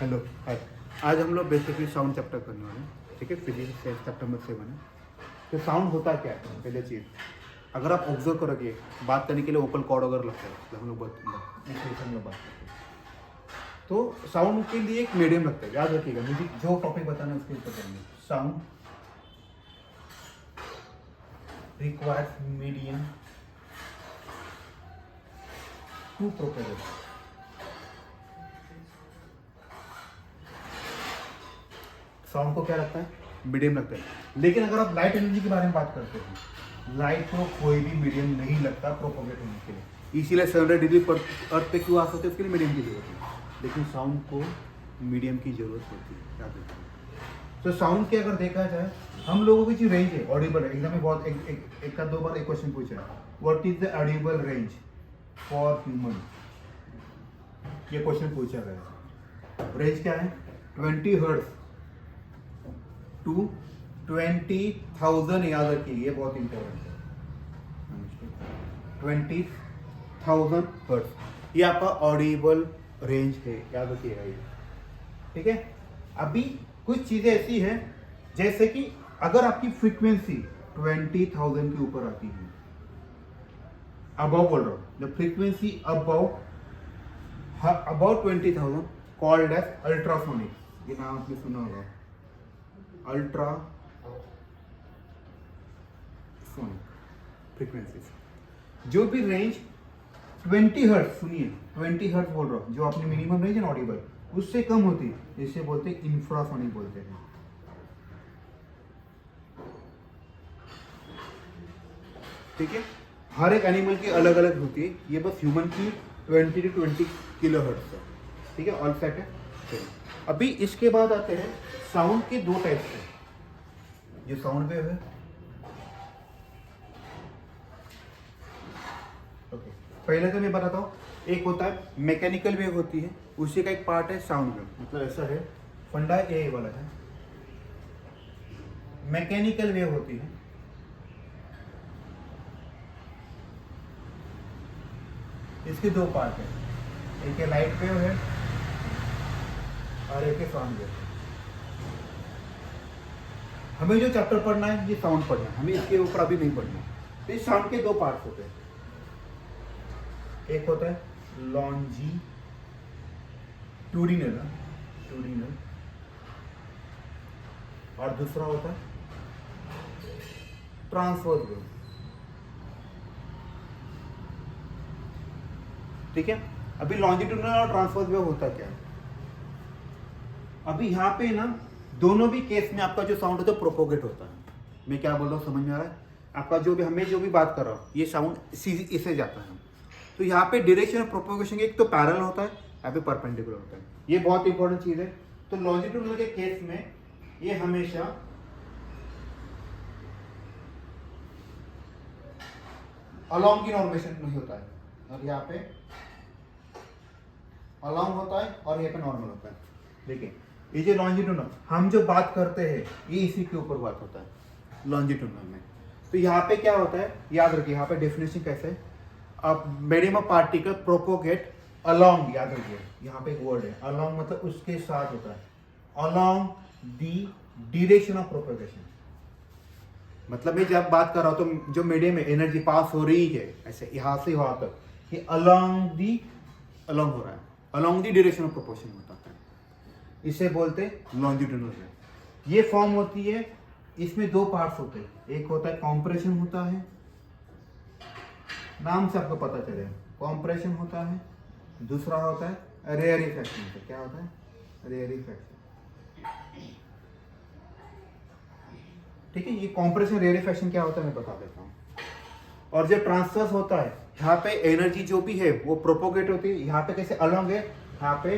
Hello hi. आज हम लोग बेसिकली साउंड चैप्टर करने वाले हैं, ठीक है। फिजिक्स चैप्टर नंबर 7 है। तो साउंड होता क्या है, पहले चीज़ अगर आप ऑब्जर्व करोगे, बात करने के लिए वोकल कॉर्ड वगैरह लगता है, तो हम लोग बात करते हैं। तो साउंड के लिए एक मीडियम लगता है, याद रखिएगा। मुझे जो टॉपिक बताना है उसके ऊपर करेंगे। Sound requires medium to propagate. Sound को क्या लगता है, मीडियम लगता है। लेकिन अगर आप लाइट एनर्जी के बारे में बात करते हैं, लाइट को कोई भी मीडियम नहीं लगता प्रोपोगेट होने के लिए। इसीलिए 700 डिग्री पर अर्थ पे क्यों आ सकते हैं, उसके लिए मीडियम की जरूरत है। लेकिन साउंड को मीडियम की जरूरत होती है, क्या कहते हैं। तो साउंड के अगर देखा जाए, हम लोगों की जो रेंज है ऑडिबल, एग्जाम में बहुत एक का दो बार एक क्वेश्चन पूछा है, what is the Audible range for human. ये क्वेश्चन पूछा गया है। रेंज क्या है, 20 हर्ट्ज टू 20,000। याद रखिए, ये बहुत इंपॉर्टेंट है। 20,000 हर्ट्ज ये आपका ऑडिबल रेंज है, याद रखिएगा ये, ठीक है। अभी कुछ चीजें ऐसी हैं, जैसे कि अगर आपकी फ्रीक्वेंसी 20,000 के ऊपर आती है, अबव बोल रहा हूं, the frequency above 20,000 called as ultrasonic. ये नाम आपने सुना होगा, अल्ट्रा सोनिक फ्रीक्वेंसीज। जो भी रेंज 20 हर्ट्ज, सुनिए 20 हर्ट्ज बोल रहा हूं, जो अपनी मिनिमम रेंज है ऑडिबल, उससे कम होती है, इसे बोलते हैं इंफ्रासोनिक बोलते हैं, ठीक है। हर एक एनिमल की अलग अलग होती है, ये बस ह्यूमन की 20 किलो हर्ट्ज है, ठीक है। ऑल सेट है। चलिए, अभी इसके बाद आते हैं साउंड के दो टाइप्स हैं। जो साउंड वेव है, ओके, पहले तो मैं बताता हूँ। एक होता है मैकेनिकल वेव होती है, उसी का एक पार्ट है साउंड वेव। मतलब ऐसा है, फंडा ए वाला है, मैकेनिकल वेव होती है, इसके दो पार्ट है, एक है लाइट वेव है और एक है साउंड वेव। हमें जो चैप्टर पढ़ना है ये साउंड पढ़ना है, हमें इसके ऊपर अभी नहीं पढ़ना। तो इस साउंड के दो पार्ट्स होते हैं, एक होता है लॉन्जिट्यूडिनल और दूसरा होता है ट्रांसवर्स वेव, ठीक है। अभी लॉन्जिट्यूडिनल और ट्रांसवर्स वेव होता क्या है, अभी यहाँ पे ना दोनों भी केस में आपका जो साउंड होता है प्रोपोगेट होता है। मैं क्या बोल रहा हूँ, समझ में आ रहा है आपका। जो भी हमें जो भी बात कर रहा हूँ, ये साउंड इसे जाता है। तो यहाँ पे डायरेक्शन ऑफ प्रोपोगेशन एक तो पैरेलल होता है, यहाँ पे परपेंडिकुलर होता है। ये बहुत इंपॉर्टेंट चीज है। तो लॉन्जिट्यूडिनल के केस में ये हमेशा अलोंग की नॉर्मेशन नहीं होता है, और यहाँ पे अलोंग होता है और यहाँ पे नॉर्मल होता है। देखिए, ये जो लॉन्जिट्यूडिनल हम जो बात करते हैं, ये इसी के ऊपर बात होता है लॉन्जिट्यूडिनल में। तो यहाँ पे क्या होता है, याद रखिए, यहाँ पे डेफिनेशन कैसे है, अब medium of particle propagate along, याद रखिए यहाँ पे एक वर्ड है अलोंग, मतलब उसके साथ होता है, along the direction of propagation. मतलब मैं जब बात कर रहा हूं, तो जो मीडियम में एनर्जी पास हो रही है, ऐसे यहां से वहां तक, ये अलोंग हो रहा है, along the direction of propagation होता है, इसे बोलते हैं लॉन्जिट्यूडिनल वेव। ये फॉर्म होती है, इसमें दो पार्ट्स होते हैं, एक होता है कॉम्प्रेशन होता है, नाम से आपको पता चलेगा कॉम्प्रेशन होता है, दूसरा होता है रेयरिफिकेशन। क्या होता है, रेयरिफिकेशन, ठीक है। ये कॉम्प्रेशन रेयरिफिकेशन क्या होता है मैं बता देता हूँ। और जो ट्रांसवर्स होता है, यहाँ पे एनर्जी जो भी है वो प्रोपोगेट होती है, यहाँ पे कैसे अलोंग है, यहाँ पे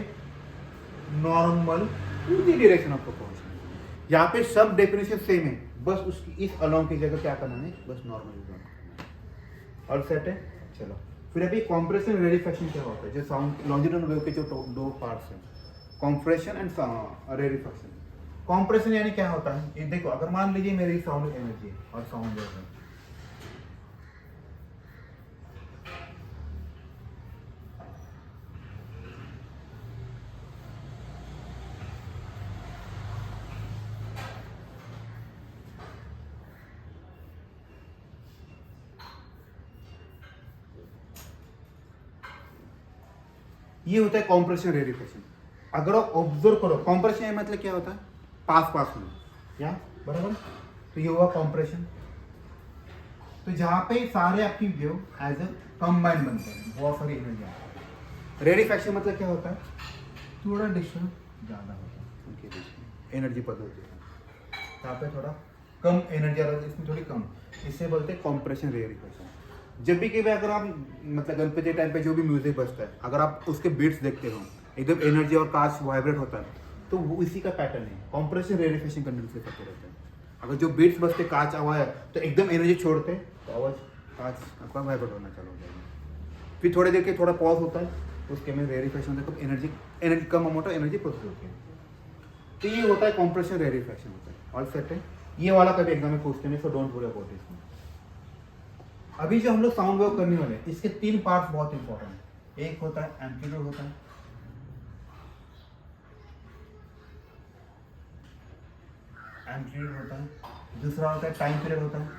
normal to the direction of propagation. यहाँ पे सब डेफिनेशन सेम है, बस उसकी इस अलोंग की जगह क्या करना है, बस नॉर्मल। और सेट है। चलो फिर अभी कॉम्प्रेशन रेयरिफिकेशन क्या होता है, जो साउंड लॉन्जिट्यूडिनल वेव के जो दो पार्ट्स हैं, कॉम्प्रेशन एंड रेयरिफिकेशन। कॉम्प्रेशन यानी क्या होता है, ये देखो, अगर मान लीजिए मेरी साउंड एनर्जी और साउंड वेव है, ये होता है कॉम्प्रेशन रेडिफिकेशन। अगर आप ऑब्जर्व करो, कॉम्प्रेशन मतलब क्या होता है, पास पास में, या बराबर। तो ये हुआ कॉम्प्रेशन। तो जहां पे सारे आपकी वेव एज अ कंबाइंड बनते हैं, बहुत सारी एनर्जी। रेडिफिकेशन मतलब क्या होता है, थोड़ा डिस्टेंस ज़्यादा होता है उनके बीच में, एनर्जी बदलती है, यहाँ पे थोड़ा कम एनर्जी आ रहा है, इसमें थोड़ी कम, इससे बोलते हैं कॉम्प्रेशन रेडिफिकेशन। जब भी कभी अगर आप मतलब गणपति टाइम पे जो भी म्यूजिक बजता है, अगर आप उसके बीट्स देखते हो एकदम एनर्जी और कांच वाइब्रेट होता है, तो वो इसी का पैटर्न है, कॉम्प्रेशन रेडिफिकेशन कंडीशन से करते रहते हैं। अगर जो बीट्स बजते कांच आवाज है तो एकदम एनर्जी छोड़ते तो आवाज कांच आपका वाइब्रेट होना चालू हो जाएगा। फिर थोड़ी देर के थोड़ा पॉज होता है, उसके में रेडिफिकेशन होता है, energy come amount of energy produce होती है। तो ये होता है कॉम्प्रेशन रेडिफिकेशन होता है। ऑल सेट है, ये वाला कभी एग्जाम में पूछते नहीं, so don't worry about it. अभी जो हम लोग साउंड वेव करने वाले हैं, इसके 3 पार्ट्स बहुत इंपॉर्टेंट है। एक होता है एम्पलीट्यूड होता है, एम्पलीट्यूड होता है, दूसरा होता है टाइम पीरियड होता है,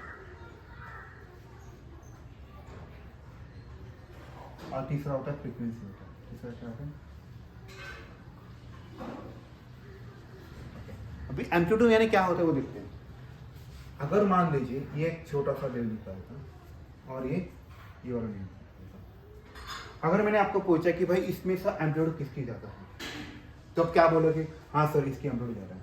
और तीसरा होता है फ्रीक्वेंसी होता है। तीसरा क्या होता है, अभी एम्पलीट्यूड यानी क्या होता है वो देखते हैं। अगर मान लीजिए ये एक छोटा सा वेव निकलता और ये वाला नहीं, अगर मैंने आपको पूछा कि भाई इसमें से एम्पलीट्यूड किसकी ज़्यादा है, तो आप क्या बोलोगे, हाँ सर इसकी एम्पलीट्यूड ज़्यादा है।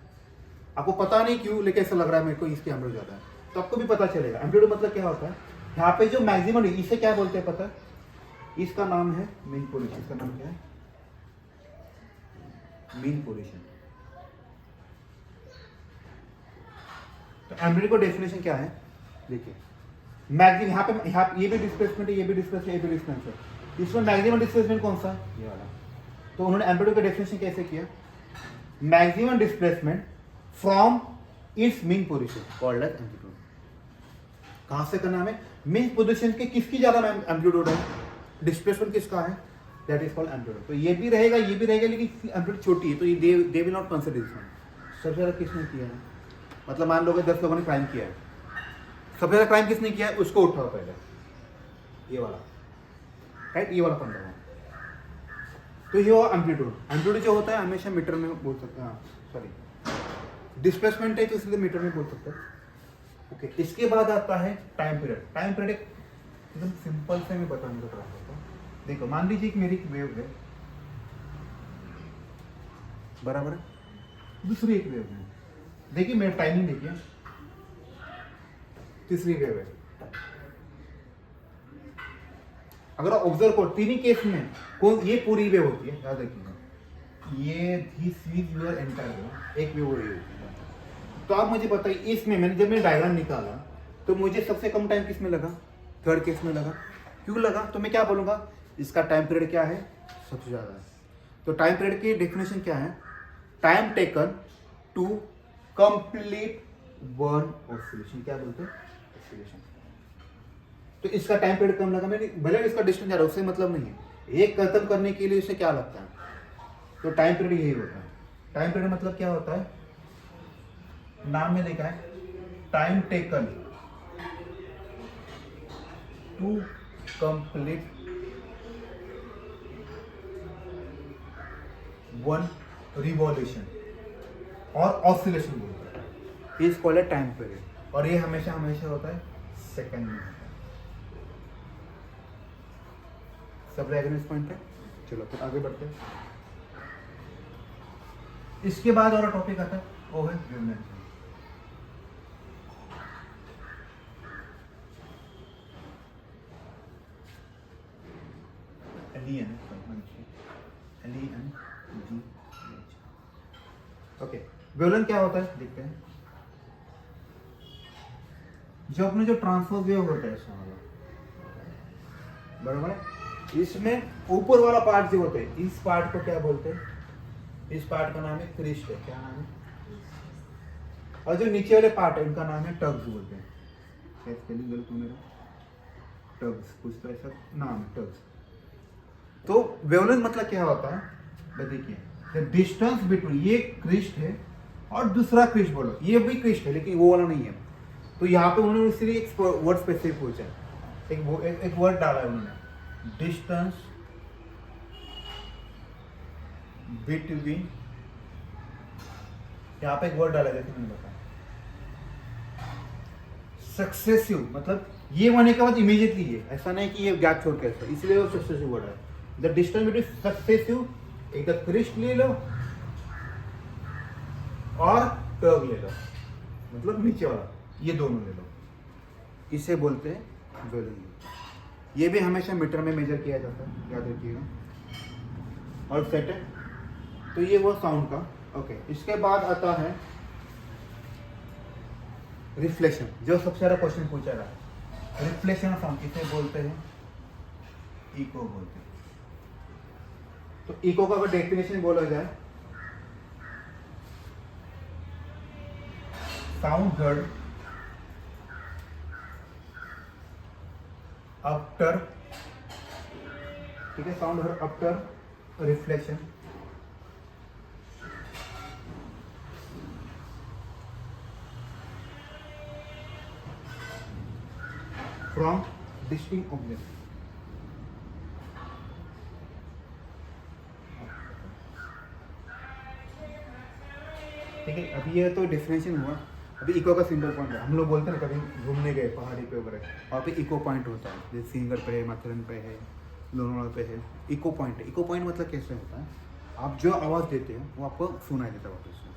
आपको पता नहीं क्यों, लेकिन ऐसा लग रहा है मेरे को इसकी एम्पलीट्यूड ज़्यादा है, तो आपको भी पता चलेगा। एम्पलीट्यूड मतलब क्या होता है, यहाँ पे जो मैक्सिमम, इसे क्या बोलते हैं पता है, इसका नाम है मीन पोजीशन। इसका नाम क्या है, मीन पोजीशन। तो एम्पलीट्यूड का डेफिनेशन क्या है, देखिए मैक्सिमम, यहाँ पे ये भी डिस्प्लेसमेंट है, ये भी डिस्प्लेसमेंट है, ये भी डिस्प्लेसमेंट है। इसमें मैक्सिमम डिस्प्लेसमेंट कौन सा, ये वाला। तो उन्होंने एम्पलीट्यूड का डेफिनेशन कैसे किया, maximum displacement from its mean position called as amplitude. कहां से करना हमें, मीन पोजीशन के किसकी ज्यादा एम्पलीट्यूड है, डिस्प्लेसमेंट किसका है, दैट इज कॉल्ड एम्पलीट्यूड। तो ये भी रहेगा, ये भी रहेगा, लेकिन एम्पलीट्यूड छोटी है, तो ये they will not consider this one. सबसे ज्यादा किसने किया है, मतलब मान लो कि 10 लोगों ने क्राइम किया है, सबसे ज्यादा क्राइम किसने किया है, उसको उठाओ पहले, ये वाला, राइट, ये वाला 15। तो ये हुआ एम्पलीट्यूड। एम्पलीट्यूड जो होता है हमेशा मीटर में बोल सकते हैं, सॉरी डिस्प्लेसमेंट है तो इसलिए मीटर में बोल सकते हैं। ओके, इसके बाद आता है टाइम पीरियड। टाइम पीरियड एकदम सिंपल से मैं बताने का ट्राई करता हूँ। देखो मान लीजिए कि मेरी एक वेव है, बराबर है, दूसरी एक वेव है, देखिए मेरा टाइमिंग देखिए, तीसरी वेव है। अगर आप ऑब्जर्व करो, तीनों केस में कौन, ये पूरी वेव होती है, याद रखिएगा, ये this is your entire wave, एक वेव हो रही होती है। तो आप मुझे बताइए, इसमें जब मैंने डायग्राम निकाला तो मुझे सबसे कम टाइम किस में लगा, थर्ड केस में लगा। क्यों लगा, तो मैं क्या बोलूंगा, इसका टाइम पीरियड क्या है, सबसे ज्यादा है। तो टाइम पीरियड की डेफिनेशन क्या है, time taken to complete one oscillation, क्या बोलते हैं, ऑसिलेशन। तो इसका टाइम पीरियड कम लगा, मैंने भले इसका डिस्टेंस ज्यादा, उससे मतलब नहीं है, एक खत्म करने के लिए इसे क्या लगता है, तो टाइम पीरियड यही होता है। टाइम पीरियड मतलब क्या होता है, नाम में लिखा है time taken to complete one revolution और ऑसिलेशन बोलते हैं, इज कॉल्ड है टाइम पीरियड। और ये हमेशा हमेशा होता है सेकंड में होता है। सब रहेगा इस पॉइंट पे, चलो फिर आगे बढ़ते हैं। इसके बाद और टॉपिक आता है वो है वेवलेंथ। ओके, वेवलेंथ क्या होता है देखते हैं। जो अपने जो ट्रांसवर्स वेव होता है बराबर है, इसमें ऊपर वाला पार्ट जो होता है, इस पार्ट को क्या बोलते हैं, इस पार्ट का नाम है क्रिस्ट है, क्या नाम है, और जो नीचे वाले पार्ट है उनका नाम है टग्स बोलते हैं। क्या स्पेलिंग गलत हो मेरा, टग्स, कुछ तो ऐसा नाम है टग्स। तो वेवलेंथ मतलब क्या होता है, देखिए डिस्टेंस बिटवीन, ये क्रिस्ट है और दूसरा क्रिस्ट बोलो, ये भी क्रिस्ट है लेकिन वो वाला नहीं है। तो यहाँ पे उन्होंने इसलिए एक वर्ड स्पेसिफिक पूछा, एक वर्ड डाला है उन्होंने, डिस्टेंस बिटवीन, यहाँ पे एक वर्ड डाला जैसे मैंने बताया सक्सेसिव, मतलब ये होने के बाद इमीडिएटली ये, ऐसा नहीं कि ये गैप छोड़ के ऐसा, इसलिए वो सक्सेसिव वर्ड है। द डिस्टेंस बिटवीन सक्सेसिव, एक क्रिस्ट ले लो और कर्व ले लो, मतलब नीचे वाला, ये दोनों ले लो, इसे बोलते हैं वेलोसिटी। ये भी हमेशा मीटर में मेजर किया जाता है, याद रखिएगा। और सेट है, तो ये वो साउंड का। ओके, इसके बाद आता है रिफ्लेक्शन, जो सबसे ज्यादा क्वेश्चन पूछा रहा है। रिफ्लेक्शन साउंड किसे बोलते हैं? इको बोलते हैं। तो इको का अगर डेफिनेशन बोला जाए, साउंड हर्ड आफ्टर, ठीक है, sound heard after reflection from distinct object. ठीक है, अभी ये तो डिफरेंशिएशन हुआ। अभी इको का सिंगल पॉइंट है, हम लोग बोलते हैं ना कभी घूमने गए पहाड़ी पे वगैरह, वहाँ पे इको पॉइंट होता है, जैसे सिंगर पे है, माथेरन पे है, लोनावाला पे है, इको पॉइंट है। इको पॉइंट मतलब कैसे होता है, आप जो आवाज़ देते हैं वो आपको सुनाई देता है वापस में।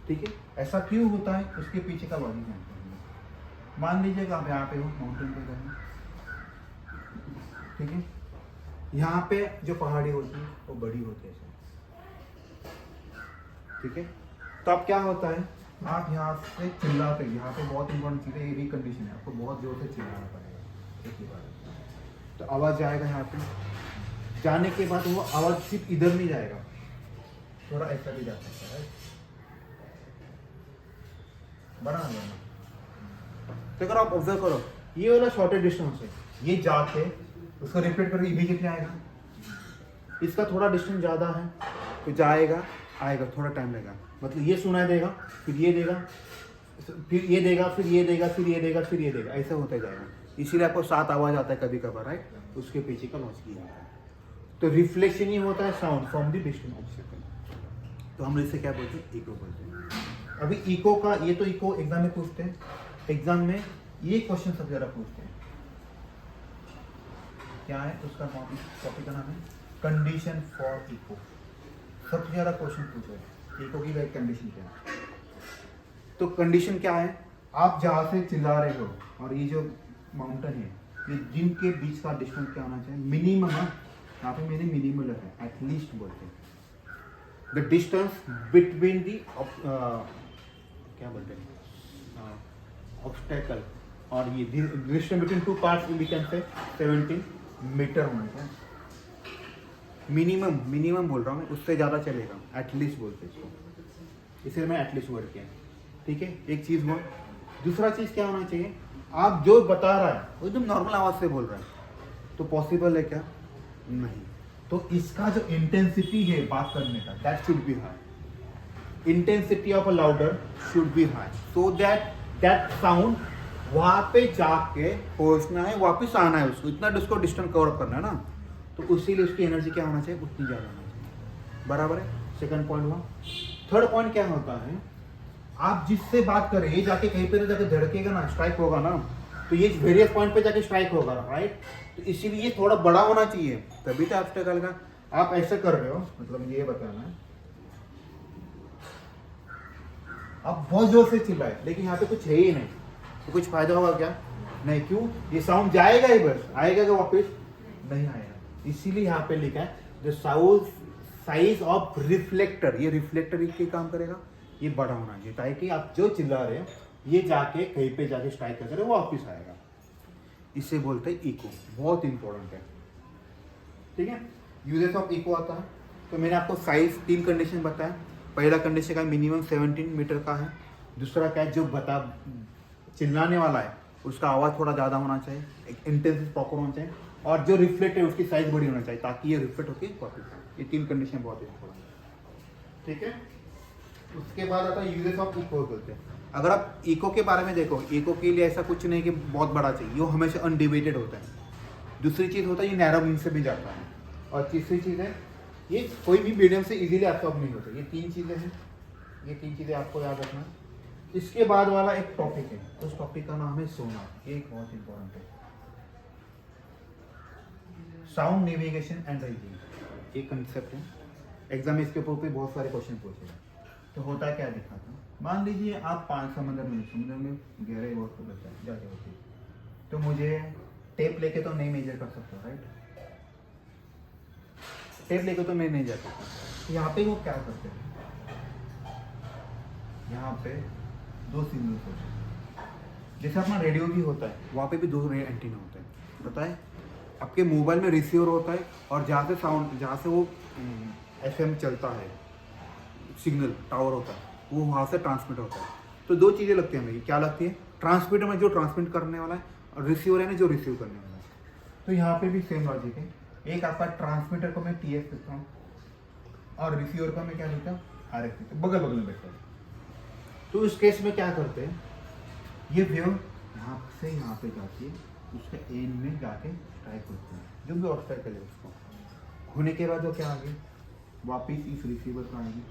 ठीक है, ऐसा क्यों होता है, उसके पीछे का लॉजिक जानते हैं। मान लीजिएगा आप यहाँ पे हो, माउंटेन पे गए, ठीक है, यहाँ पे जो पहाड़ी होती है वो बड़ी होती है, ठीक है। तो अब क्या होता है, आप यहाँ से चिल्लाते, यहाँ पे बहुत इंपॉर्टेंट चीज़ है, ये भी कंडीशन है, आपको बहुत जोर से चिल्लाना पड़ेगा एक ही बार। तो आवाज़ जाएगा यहाँ पे, जाने के बाद वो आवाज़ सिर्फ इधर नहीं जाएगा, थोड़ा ऐसा भी जा सकता है, बड़ा आ जाना। तो अगर आप ऑब्जर्व करो, ये वाला शॉर्टेज डिस्टेंस है, ये जाके उसको रिपीट करके इमीडिएटली आएगा। इसका थोड़ा डिस्टेंस ज़्यादा है तो जाएगा, आएगा, थोड़ा टाइम लगेगा, मतलब ये सुनाई देगा, फिर ये देगा, फिर ये देगा, फिर ये देगा, फिर ये देगा, फिर ये देगा, ऐसा होता जाएगा। इसीलिए आपको 7 आवाज़ आता है कभी कभार, राइट, उसके पीछे का लॉजिक ये होता है। तो रिफ्लेक्शन ही होता है sound from the distance object. तो हम इसे क्या बोलते हैं, इको बोलते हैं। अभी इको का, ये तो इको एग्जाम में पूछते हैं, एग्जाम में ये क्वेश्चन सबसे ज़्यादा पूछते हैं। क्या है उसका टॉपिक का नाम है कंडीशन फॉर इको। सबसे ज़्यादा क्वेश्चन पूछे इको की लाइक कंडीशन क्या है। तो कंडीशन क्या है, आप जहाँ से चिल्ला रहे हो और ये जो माउंटेन है, ये जिनके बीच का डिस्टेंस क्या होना चाहिए, मिनिमम, यहाँ पे मैंने मिनिमल है, एटलीस्ट बोलते हैं, द डिस्टेंस बिटवीन दी क्या बोलते हैं, ऑब्स्टेकल और ये distance between 2 parts we can say 17 metre होना चाहिए। मिनिमम बोल रहा हूँ मैं, उससे ज़्यादा चलेगा, एटलीस्ट बोलते हैं इसको, इसलिए मैं एटलीस्ट वर्ड किया। ठीक है, एक चीज़ वो। दूसरा चीज़ क्या होना चाहिए, आप जो बता रहा है वो एकदम नॉर्मल आवाज़ से बोल रहा है, तो पॉसिबल है क्या, नहीं। तो इसका जो इंटेंसिटी है बात करने का, that should be high, intensity of a louder should be high, so that sound वहाँ पे जाके पहुँचना है, वापस आना है, उसको इतना उसको डिस्टेंस कवर करना है ना, तो इसीलिए उसकी एनर्जी क्या होना चाहिए, उतनी ज़्यादा होना चाहिए। बराबर है, सेकंड पॉइंट हुआ। थर्ड पॉइंट क्या होता है, आप जिससे बात करें ये जाके कहीं पे जाके धड़केगा ना, स्ट्राइक होगा ना, तो ये वेरियस पॉइंट पे जाके स्ट्राइक होगा, राइट। तो इसीलिए ये थोड़ा बड़ा होना चाहिए, तभी तो ऑब्स्टेकल का। आप ऐसे कर रहे हो, मतलब ये बताना है, आप बहुत जोर से चिल्लाए लेकिन यहाँ पे कुछ है ही नहीं, तो कुछ फायदा होगा क्या, नहीं। क्यों, ये साउंड जाएगा ही, बस आएगा क्या वापस, नहीं आएगा। इसीलिए यहाँ पे लिखा है the sound size of reflector, ये रिफ्लेक्टर के काम करेगा, ये बड़ा होना चाहिए, ताकि आप जो चिल्ला रहे हैं ये जाके कहीं पे जाके स्ट्राइक कर रहे वो वापस आएगा। इसे बोलते हैं इको, बहुत इंपॉर्टेंट है। ठीक है, यूजेस ऑफ इको आता है। तो मैंने आपको साइज 3 कंडीशन बताया। पहला कंडीशन का मिनिमम 17 मीटर का है। दूसरा क्या है, जो बता चिल्लाने वाला है उसका आवाज़ थोड़ा ज़्यादा होना चाहिए, एक इंटेंसिटी प्रॉपर होना चाहिए, और जो रिफ्लेक्ट है उसकी साइज बड़ी होना चाहिए, ताकि ये रिफ्लेक्ट होकर वापस आए। ये 3 कंडीशन बहुत इंपॉर्टेंट है। ठीक है, उसके बाद आता है यूजेस ऑफ इको बोलते हैं। अगर आप इको के बारे में देखो, इको के लिए ऐसा कुछ नहीं कि बहुत बड़ा चाहिए, वो हमेशा अनडिवाइडेड होता है। दूसरी चीज़ होता है ये नैरो मीन से भी जाता है। और तीसरी चीज़ है ये कोई भी मीडियम से इजीली एब्सॉर्ब नहीं होता। ये 3 चीज़ें हैं, ये 3 चीज़ें आपको याद रखना है। इसके बाद वाला एक टॉपिक है, उस टॉपिक का नाम है सोनार। ये एक बहुत इंपॉर्टेंट है, साउंड नेविगेशन एंड रेंजिंग, एक कंसेप्ट है। एग्जाम में इसके ऊपर भी बहुत सारे क्वेश्चन पूछेगा। तो होता क्या दिखाता हूँ, मान लीजिए आप 5 समुद्र में गहरे बहुत को जाके होती है, तो मुझे टेप लेके तो नहीं मेजर कर सकता, राइट? टेप लेके तो मैं नहीं जा सकता। यहाँ पे वो क्या करते हैं, यहाँ पे 2 सिग्नल्स होते हैं, जैसे अपना रेडियो भी होता है, वहाँ पे भी 2 एंटीना होते हैं, पता है? आपके मोबाइल में रिसीवर होता है, और जहाँ से वो FM चलता है, सिग्नल टावर होता है, वो वहाँ से ट्रांसमिट होता है। तो 2 चीज़ें लगती हैं हमें, क्या लगती है? ट्रांसमीटर में जो ट्रांसमिट करने वाला है, और रिसीवर है ना जो रिसीव करने वाला है। तो यहाँ पे भी सेम लॉजिक है। एक आपका ट्रांसमीटर को मैं TX लिखता हूँ, और रिसीवर का मैं क्या लिखता हूँ, RX लिखता हूँ, बगल बगल में बैठता है। तो इस केस में क्या करते हैं, ये वेव यहाँ से यहाँ पे जाती है, उसके एंड में जाके स्ट्राइक होती है, जो भी ऑब्स्टेकल है उसको होने के बाद वो क्या आगे वापिस इस रिसीवर का आएगी,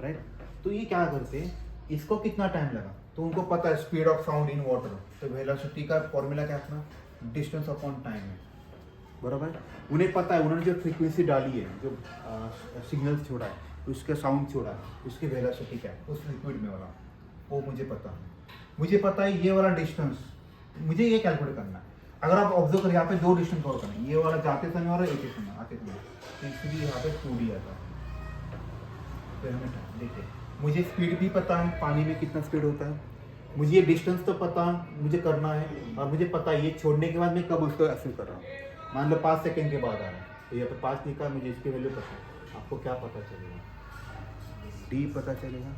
राइट? तो ये क्या करते हैं, इसको कितना टाइम लगा, तो उनको पता है speed of sound in water, तो वेलोसिटी का फॉर्मूला क्या अपना डिस्टेंस अपॉन टाइम है, बराबर? उन्हें पता है, उन्होंने जो फ्रीक्वेंसी डाली है, जो सिग्नल छोड़ा है, उसके साउंड छोड़ा है, उसकी वेलोसिटी क्या है उस लिक्विड में वाला, वो मुझे पता है। मुझे पता है ये वाला डिस्टेंस, मुझे ये कैलकुलेट करना है। अगर आप ऑब्जर्व करें, यहाँ पे 2 डिस्टेंस कवर करना है, ये वाला जाते समय और एक समय आते समय, तो इसलिए यहाँ पे 2D आता है। फिर हमें देखिए, मुझे स्पीड भी पता है, पानी में कितना स्पीड होता है, मुझे ये डिस्टेंस तो पता मुझे करना है, और मुझे पता है ये छोड़ने के बाद मैं कब उसको अचीव कर रहा हूँ। मान लो 5 सेकंड के बाद आ रहा है, तो यहाँ पे 5 लिखा, मुझे इसकी वैल्यू पता है। आपको क्या पता चलेगा, D पता चलेगा।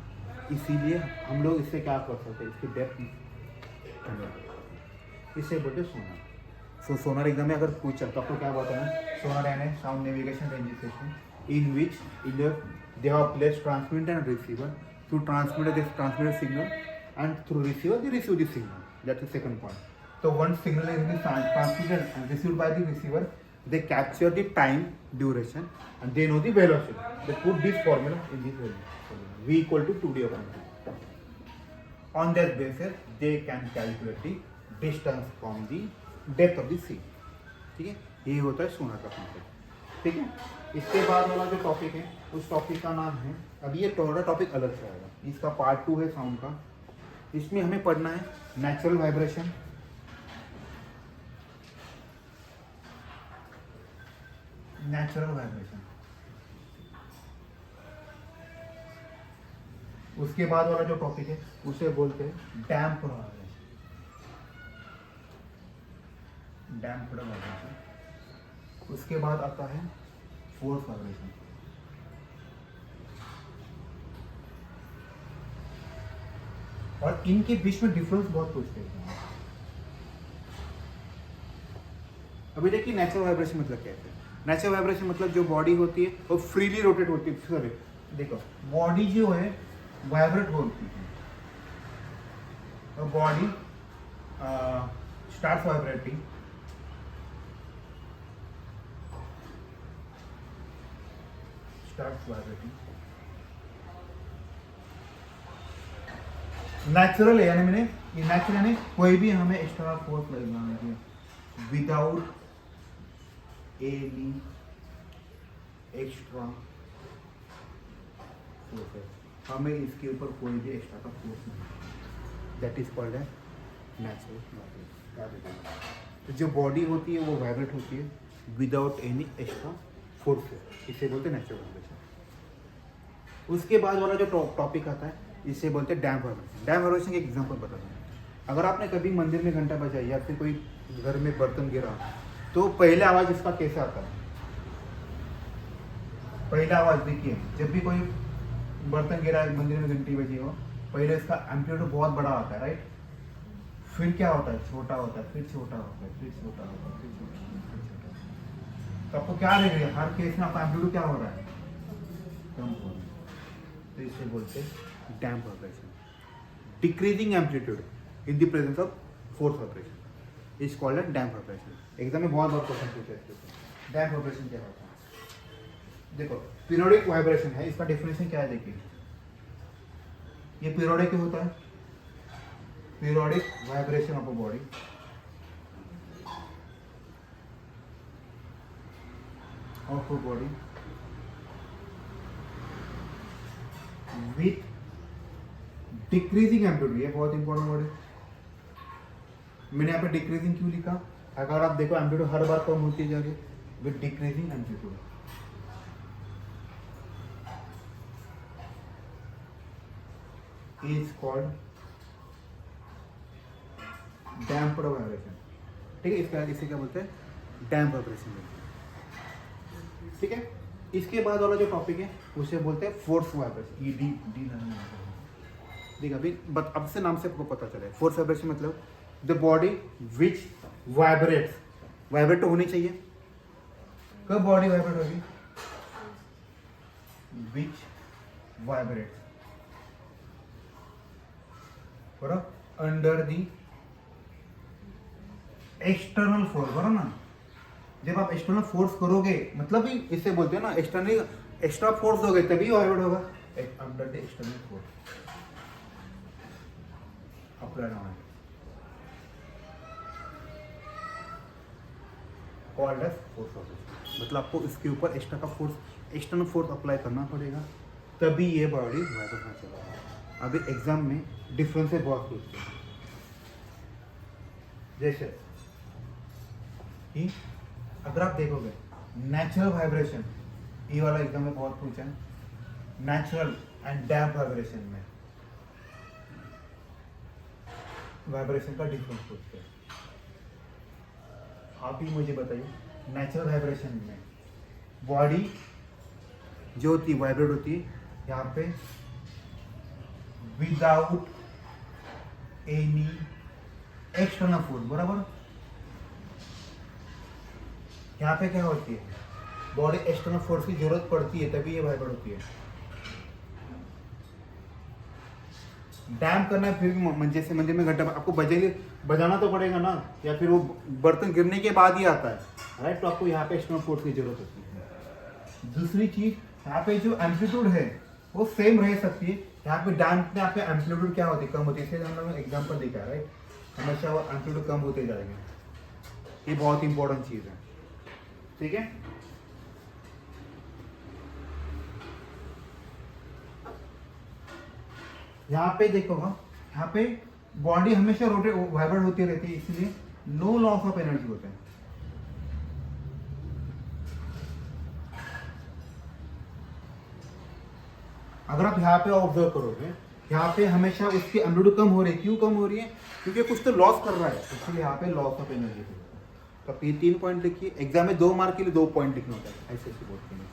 इसीलिए हम लोग इससे क्या कर सकते हैं, इसकी डेप्थ, इससे बोलते सोनार। सो सोनार एग्जाम में अगर पूछा तो आपको क्या बताना, सोनार यानी sound navigation range system in which they have placed transmitter and receiver. Through transmitter they transmit signal, and through receiver they receive the signal. That's the second point. So once signal is transmitted and received by the receiver, they capture the time duration and they know the velocity. They put this formula in this formula. V equal to 2D upon 2. On that basis they can calculate the distance from the depth of the sea. ठीक है, ये होता है सोनार का concept. ठीक है, इसके बाद वाला जो टॉपिक है उस टॉपिक का नाम है, अभी ये थोड़ा टॉपिक अलग से आएगा, इसका पार्ट 2 है साउंड का। इसमें हमें पढ़ना है नेचुरल वाइब्रेशन, उसके बाद वाला जो टॉपिक है उसे बोलते हैं डैम्प वाइब्रेशन। उसके बाद आता है फोर्स वाइब्रेशन। और इनके बीच में डिफरेंस बहुत पूछते हैं। अभी देखिए नेचुरल वाइब्रेशन मतलब क्या है। नेचुरल वाइब्रेशन मतलब जो बॉडी होती है वो फ्रीली रोटेट होती है। सॉरी, देखो बॉडी जो है वाइब्रेट होती है, तो बॉडी स्टार्ट वाइब्रेटिंग, नेचुरल है, यानी मैंने ये नेचुरल यानी कोई भी हमें एक्स्ट्रा फोर्स लगाना है विदाउट एनी एक्स्ट्रा फोर्स, हमें इसके ऊपर कोई भी एक्स्ट्रा का फोर्स नहीं, that is called as natural vibration. तो जो बॉडी होती है वो वाइब्रेट होती है विदाउट एनी एक्स्ट्रा फोर्स, इसे बोलते हैं नेचुरल वाइब्रेशन। उसके बाद वाला जो टॉपिक आता है इसे बोलते हैं डैम्प वाइब्रेशन। डैम्प वाइब्रेशन का एग्जांपल बता दूँ, अगर आपने कभी मंदिर में घंटा बजाई या फिर कोई घर में बर्तन गिरा तो पहले आवाज़ इसका कैसे आता है? पहला आवाज़ देखिए, जब भी कोई बर्तन गिरा मंदिर में घंटी बजी हो, पहले इसका एम्पलीट्यूड बहुत बड़ा आता है, राइट? फिर क्या होता है, छोटा होता है, फिर छोटा होता है, फिर छोटा होता है, फिर छोटा होता है, फिर छोटा होता है। तो आपको क्या लग रहा है, हर केस में आपका एम्पलीट्यूड क्या हो रहा है, कम हो रहा है। तो इसे बोलते हैं damp vibration. Decreasing amplitude in the presence of force vibration is called as damp vibration. Exam में बहुत क्वेश्चन पूछे हैं, डैम्प वाइब्रेशन क्या होता है। देखो पीरियोडिक वाइब्रेशन है, इसका डेफिनेशन क्या है देखिए, ये पीरियोडिक क्यों होता है, periodic vibration of a body with decreasing amplitude, ये बहुत इंपॉर्टेंट वर्ड है। मैंने यहाँ पे डिक्रीजिंग क्यों लिखा, अगर आप देखो एम्पलीट्यूड हर बार कम होती जा रही है, with decreasing amplitude is called damped vibration. ठीक है, इसका इसे क्या बोलते हैं, डैम्प वाइब्रेशन। ठीक है, इसके बाद वाला जो टॉपिक है उसे बोलते हैं फोर्स वाइब्रेशन। ये डी डी देखिए अभी अब से नाम से आपको पता चले, फोर्स वाइब्रेशन मतलब the body which vibrates, vibrate तो होनी चाहिए, कब बॉडी वाइब्रेट होगी, which vibrates under the external force, बराबर ना। जब आप एक्सटर्नल फोर्स करोगे मतलब ही इससे बोलते हैं ना, एक्सटर्नल एक्स्ट्रा फोर्स दोगे तभी वाइब्रेट होगा, under the external force apply on called as force vibration. मतलब आपको इसके ऊपर एक्स्ट्रा का फोर्स, एक्सटर्नल फोर्स अप्लाई करना पड़ेगा, तभी ये बॉडी वाइब्रेट होना चाहिए। अभी एग्जाम में डिफरेंस है बहुत पूछते हैं, जैसे कि अगर आप देखोगे नेचुरल वाइब्रेशन, ये वाला एग्जाम में बहुत पूछा है, नेचुरल एंड डैम्प वाइब्रेशन में वाइब्रेशन का डिफरेंस पूछते हैं। आप ही मुझे बताइए, नेचुरल वाइब्रेशन में बॉडी जो होती है वाइब्रेट होती है यहाँ पे विदाउट एनी एक्सटर्नल फोर्स, बराबर। यहाँ पे क्या होती है, बॉडी एक्सटर्नल फोर्स की जरूरत पड़ती है तभी ये वाइब्रेट होती है। डैम्प करना है फिर भी जैसे मंदिर में घंटा आपको बजाना तो पड़ेगा ना, या फिर वो बर्तन गिरने के बाद ही आता है, राइट। तो आपको यहाँ पे एक्सटर्नल फोर्स की जरूरत होती है। दूसरी चीज, यहाँ पे जो एम्पलीट्यूड है वो सेम रह सकती है। यहाँ पे डैम्प में आपका एम्पलीट्यूड क्या होती है, कम होती है, इसलिए हम लोग एग्जाम्पल देखा है, राइट। हमेशा वो एम्पलीट्यूड कम होते जाएंगे, ये बहुत इंपॉर्टेंट चीज है। ठीक है, यहाँ पे देखो, यहाँ पे बॉडी हमेशा रोटेट वाइब्रेट होती रहती है, इसलिए नो लॉस ऑफ एनर्जी होता है। अगर आप यहाँ पे ऑब्जर्व करोगे, यहाँ पे हमेशा उसकी एम्पलीट्यूड कम हो रही है, क्यों कम हो रही है, क्योंकि कुछ तो लॉस कर रहा है, इसलिए यहाँ पे लॉस ऑफ एनर्जी। तो आप ये 3 पॉइंट लिखिए, एग्जाम में 2 मार्क के लिए 2 पॉइंट लिखना होता है, ऐसे बोर्ड के लिए।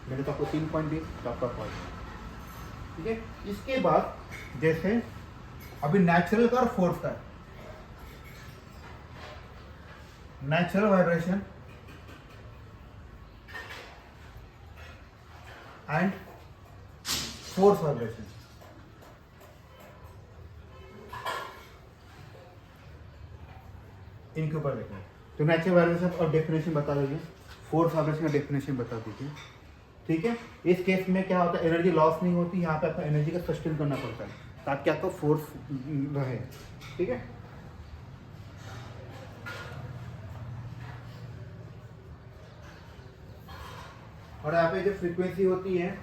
मैंने तो आपको 3 पॉइंट दिए, तो आपका पॉइंट। ठीक है, इसके बाद जैसे अभी नेचुरल का और फोर्स का, natural vibration and force vibration. इनके ऊपर देखो, तो नेचुरल वाइब्रेशन और डेफिनेशन बता दीजिए, फोर्स वाइब्रेशन का डेफिनेशन बता दीजिए। ठीक है, इस केस में क्या होता है, एनर्जी लॉस नहीं होती, यहाँ पे आपको एनर्जी का सस्टेन करना पड़ता है ताकि आपका फोर्स रहे। ठीक है, और यहाँ पे जो फ्रीक्वेंसी होती है,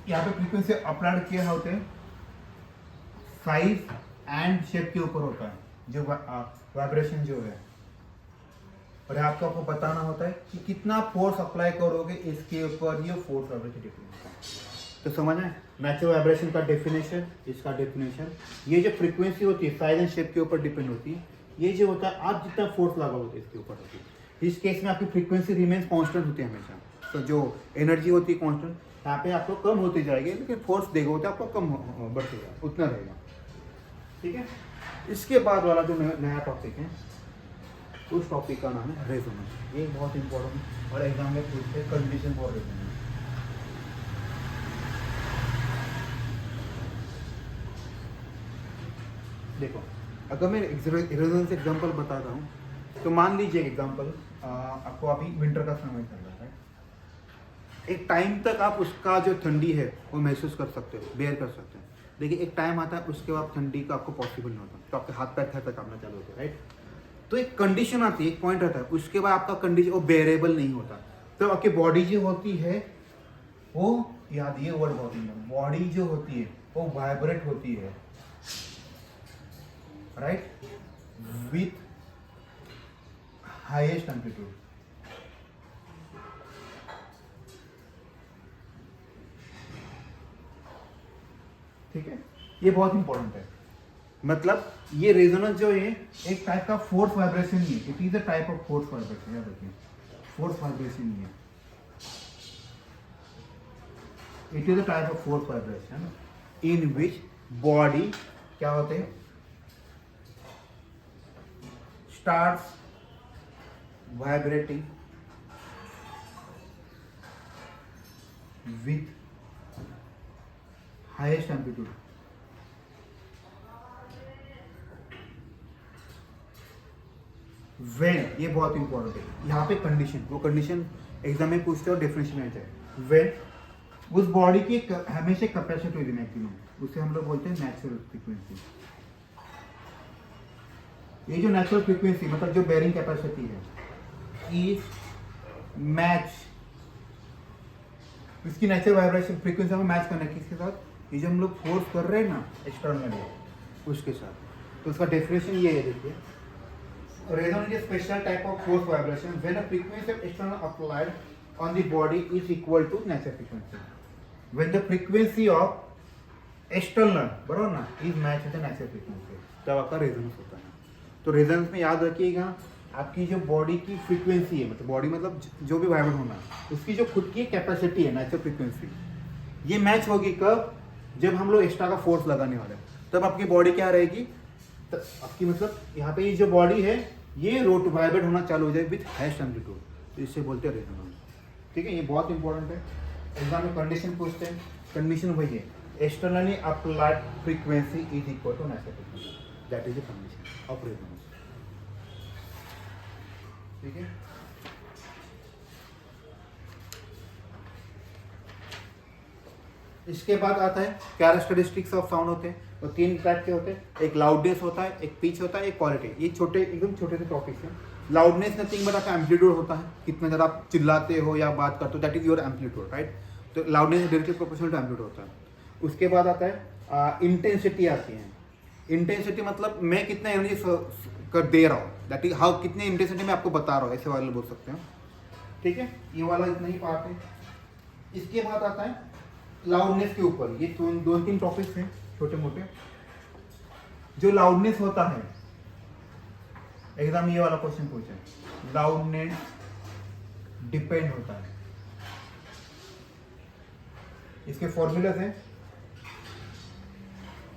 यहाँ पे फ्रीक्वेंसी अप्लाइड किया होते हैं साइज एंड शेप के ऊपर होता है जो वाइब्रेशन जो है, और यहाँ पे आपको बताना होता है कि कितना फोर्स अप्लाई करोगे इसके ऊपर, ये फोर्स वाइब्रेशन डिफरेंस है। तो समझ आए, नेचुरल वाइब्रेशन का डेफिनेशन, इसका डेफिनेशन। ये जो फ्रीक्वेंसी होती है साइज एंड शेप के ऊपर डिपेंड होती है। ये जो होता है आप जितना फोर्स लगाओगे इसके ऊपर होती है। इस केस में आपकी फ्रीक्वेंसी रिमेन्स कांस्टेंट होती है हमेशा, तो जो एनर्जी होती है कांस्टेंट, यहाँ पे आपको कम होती जाएगी, लेकिन फोर्स देगा होता है आपको कम बढ़ेगा, उतना रहेगा। ठीक है, इसके बाद वाला जो नया टॉपिक है, उस टॉपिक का नाम है रेजोनेंस। ये बहुत इंपॉर्टेंट और एग्जाम में पूछते हैं, कंडीशन फॉर रेजोनेंस। देखो, अगर मैं रेजोनेंस एग्जांपल बताता हूँ, तो मान लीजिए एग्जांपल आपको अभी विंटर का समय चल रहा है, एक टाइम तक आप उसका जो ठंडी है वो महसूस कर सकते हो, बेयर कर सकते हैं। देखिए एक टाइम आता है उसके बाद ठंडी का आपको पॉसिबल नहीं होता, तो आपके हाथ पैर थर कांपना चालू होते हैं, राइट। तो एक कंडीशन आती है, एक पॉइंट आता है, उसके बाद आपका कंडीशन वो बेरेबल नहीं होता, तो आपकी बॉडी जो होती है वो, याद ये वर्ड बहुत इंपॉर्टेंट, बॉडी जो होती है वो वाइब्रेट होती है, राइट, विथ हाईएस्ट एम्पलीट्यूड। ठीक है, ये बहुत इंपॉर्टेंट है। मतलब ये रेजोनेंस जो है एक टाइप का फोर्स वाइब्रेशन ही है, it is a type of force vibration, याद रखिए, फोर्स वाइब्रेशन ही है, it is a type of force vibration in which body क्या होते हैं, starts vibrating with highest amplitude. When, ये बहुत इंपॉर्टेंट है, यहाँ पे कंडीशन, वो कंडीशन एग्जाम में पूछते हो, डेफिनेशन में है, वेन उस बॉडी की हमेशा कैपेसिटी होती है मैक्सिमम, उसे हम लोग बोलते हैं नेचुरल फ्रीक्वेंसी। ये जो नेचुरल फ्रीक्वेंसी मतलब जो बेरिंग कैपेसिटी है इज मैच, इसकी नेचुरल वाइब्रेशन फ्रीक्वेंसी में मैच करना है किसके साथ, ये जो हम लोग फोर्स कर रहे हैं ना एक्सटर्नली उसके साथ। तो उसका डेफिनेशन ये है, देखिए, resonance is a special type of force vibration when a frequency of external applied on the body is equal to natural frequency. When the frequency of external, बराबर ना, is matched with the natural frequency, तब आपका resonance होता है। तो resonance में याद रखिएगा आपकी जो बॉडी की फ्रीक्वेंसी है, मतलब बॉडी मतलब जो भी वाइब्रेट होना है उसकी जो खुद की कैपेसिटी है नेचुरल फ्रीक्वेंसी, ये मैच होगी कब, जब हम लोग एक्स्ट्रा का फोर्स लगाने वाले हैं, तब आपकी बॉडी क्या रहेगी, तो आपकी मतलब यहाँ पे ये जो बॉडी है ये रोट वाइब्रेट होना चालू हो जाए विथ हाईएस्ट एम्पलीट्यूड, तो इससे बोलते हैं रेजोनेंस। ठीक है, ये बहुत इंपॉर्टेंट है, एग्जाम में कंडीशन पूछते हैं, कंडीशन वही है, externally applied frequency is equal to natural frequency, that is the condition of resonance. ठीक है, इसके बाद आता है कैरेक्टरिस्टिक्स ऑफ साउंड होते हैं, तो तीन टाइप के होते हैं, एक लाउडनेस होता है, एक पिच होता है, एक क्वालिटी। ये छोटे एकदम छोटे से टॉपिक्स हैं। लाउडनेस नथिंग बट आपका एम्पलीट्यूड होता है, कितना ज़्यादा आप चिल्लाते हो या बात करते हो, that is your amplitude, right. तो loudness directly proportional to amplitude होता है। उसके बाद आता है इंटेंसिटी आती है। इंटेंसिटी मतलब मैं कितना एनर्जी कर दे रहा हूँ, दैट इज हाउ कितने इंटेंसिटी में आपको बता रहा हूँ, ऐसे वाले बोल सकते हो। ठीक है, ये वाला इतना ही पार्ट है। इसके बाद आता है लाउडनेस के ऊपर, ये दो तीन टॉपिक्स हैं छोटे मोटे। जो लाउडनेस होता है, एग्जाम ये वाला क्वेश्चन पूछे, लाउडनेस डिपेंड होता है, इसके फॉर्मूलाज हैं।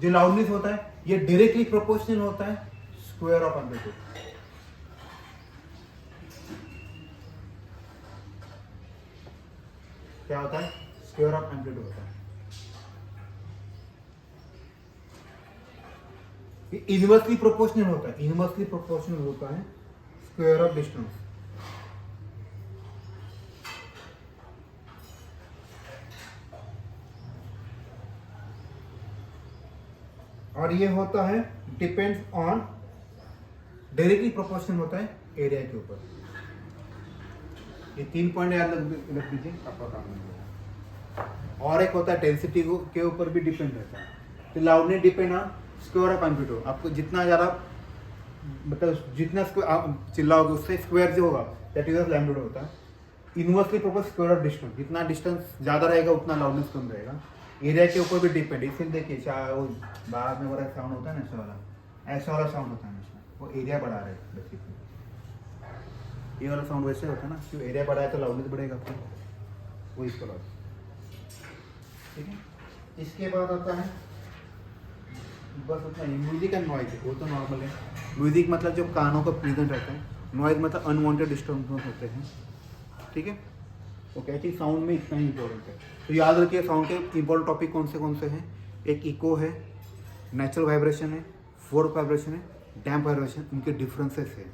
जो लाउडनेस होता है ये डायरेक्टली प्रोपोर्शनल होता है स्क्वायर ऑफ एम्पलीट्यूड। क्या होता है, स्क्वायर ऑफ एम्पलीट्यूड होता है। ये इनवर्सली प्रोपोर्शनल होता है, इनवर्सली प्रोपोर्शनल होता है स्क्वायर ऑफ डिस्टेंस। और ये होता है डिपेंड्स ऑन, डायरेक्टली प्रोपोर्शनल होता है एरिया के ऊपर। ये 3 पॉइंट याद रख दीजिए, आपका काम नहीं होगा। और एक होता है डेंसिटी के ऊपर भी डिपेंड रहता है। तो loudness depend on square of amplitude. आपको जितना ज़्यादा मतलब जितना आप चिल्लाओगे उससे स्क्वायर जो होगा दैट इज लैम्ब्डा होता है। Inversely proportional square of distance, जितना डिस्टेंस ज़्यादा रहेगा उतना लाउडनेस कम रहेगा। एरिया के ऊपर भी डिपेंड, इसलिए देखिए वो बाद में बड़ा साउंड होता है ना, ऐसा वाला साउंड होता है इसमें, वो एरिया बढ़ा रहे हैं बेसिकली। ये वाला साउंड वैसे होता है ना, क्यों एरिया बढ़ा है तो लाउडनेस बढ़ेगा आपको, वो इसको लॉस। ठीक है, इसके बाद आता है बस उतना ही, म्यूजिक एंड नॉइज, वो तो नॉर्मल है। म्यूजिक मतलब जो कानों का प्रेजेंट रहता है, नॉइज मतलब अनवांटेड डिस्टर्बेंस होते हैं। ठीक है, तो कहती साउंड में इतना ही इंपॉर्टेंट है। तो याद रखिए साउंड के इंपॉर्टेंट टॉपिक कौन से हैं, एक इको है, नेचुरल वाइब्रेशन है, फोर्स वाइब्रेशन है, डैम्प वाइब्रेशन, उनके डिफरेंसेस है,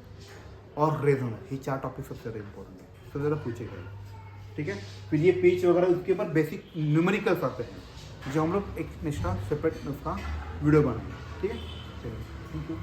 और रेजोनेंस। ये 4 टॉपिक सबसे ज़्यादा इंपॉर्टेंट है, सबसे ज़्यादा पूछे गए। ठीक है। फिर ये पिच वगैरह उसके ऊपर बेसिक न्यूमेरिकल्स आते हैं जो हम लोग एक एक्स्ट्रा सेपरेट उसका वीडियो बनाएंगे, ठीक है। चलिए, थैंक यू।